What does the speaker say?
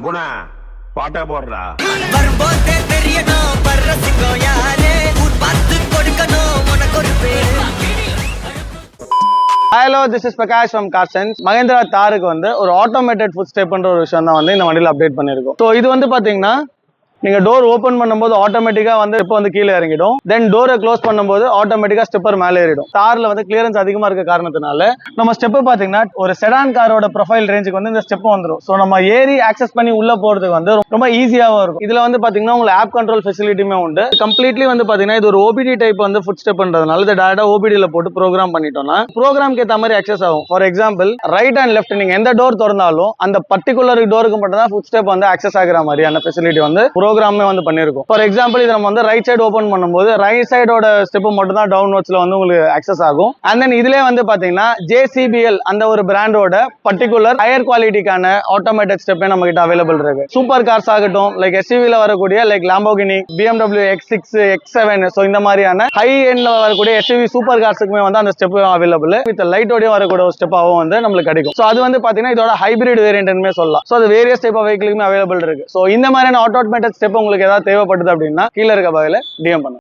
குணா பாட்டா போடுறா வரும்போதே தெரியணும் பர்றசிக்கோ யாரே ஊர் பார்த்து கொடுக்கணும் உனக்கு ஒரு பேரு. Hello, this is Prakash from Carsons. Mahindra தாருக்கு வந்து ஒரு ஆட்டோமேட்டட் ஃபுட் ஸ்டெப்ன்ற ஒரு விஷயம் தான் வந்து இந்த வண்டியில் அப்டேட் பண்ணியிருக்கோம். ஸோ இது வந்து பார்த்தீங்கன்னா நீங்க டோர் ஓப்பன் பண்ணும்போது ஆட்டோமேட்டிக்கா வந்து ஸ்டெப் வந்து கீழே இறங்கிடும். தென் டோரை க்ளோஸ் பண்ணும்போது ஆட்டோமேட்டிக்கா ஸ்டெப்பர் மேலே ஏறிடும். கார்ல வந்து கிளியரன்ஸ் அதிகமா இருக்க காரணத்தினால நம்ம ஸ்டெப் பாத்தீங்கன்னா ஒரு செடான் காரோட ப்ரொஃபைல் ரேஞ்சுக்கு வந்து இந்த ஸ்டெப் வந்துடும். ஸோ நம்ம ஏறி ஆக்சஸ் பண்ணி உள்ள போறதுக்கு வந்து ரொம்ப ஈஸியாகவும் இருக்கும். இதுல வந்து பாத்தீங்கன்னா உங்களுக்கு ஆப் கண்ட்ரோல் ஃபெசிலிட்டியுமே உண்டு. கம்ப்ளீட்லி வந்து பாத்தீங்கன்னா இது ஒரு ஓபிடி டைப் வந்து ஃபுட் ஸ்டெப்ன்றதுனால இதை டேரக்டா ஓபிடியில் போட்டு ப்ரோக்ராம் பண்ணிட்டோம்னா ப்ரோக்ராம்க்கு ஏற்ற மாதிரி அக்சஸ் ஆகும். For example right and left நீங்க எந்த டோர் திறந்தாலும் அந்த பர்டிகுலர் டோருக்கு மட்டும் தான் ஃபுட் ஸ்டெப் வந்து ஆக்சஸ் ஆகிற மாதிரி அந்த ஃபெசிலிட்டி வந்து ப்ரோக்ராமே வந்து பண்ணிருக்கும். ஃபார் எக்ஸாம்பிள் இது நம்ம வந்து ரைட் சைடு ஓபன் பண்ணும்போது ரைட் சைடோட ஸ்டெப் மட்டும் தான் டவுன்வர்ட்ஸ்ல வந்து உங்களுக்கு அக்சஸ் ஆகும். அண்ட் தென் இதுலயே வந்து பாத்தீங்கன்னா JCBL அந்த ஒரு பிராண்டோட பர்டிகுலர் ஹையர் குவாலிட்டிக்கான ஆட்டோமேட்டட் ஸ்டெப்பே நம்ம கிட்ட அவைலபிள் இருக்கு. சூப்பர் கார்ஸ் ஆகட்டும், லைக் SUV-ல வரக்கூடிய like Lamborghini, BMW X6, X7, so இந்த மாதிரியான ஹை எண்ட்ல வரக்கூடிய SUV சூப்பர் கார்ஸுக்குமே வந்து அந்த ஸ்டெப் அவைலபிள். வித் லைட்டோடய வரக்கூடிய ஒரு ஸ்டெப்பாகவும் வந்து நம்மளுக்கு கிடைக்கும். ஸோ அது வந்து பாத்தீங்கன்னா இதோட ஹைபிரிட் வேரியன்ட்னு சொல்லலாம். ஸோ அது வேரியஸ் டைப் ஆஃப் வெஹிக்கிளுக்குமே அவைலபிள் இருக்கு. ஸோ இந்த மாதிரியான ஆட்டோமேட்டட் ஸ்டெப் உங்களுக்கு ஏதாவது தேவைப்படுது அப்படின்னா கீழே இருக்க பகுதியில் DM பண்ணுங்க.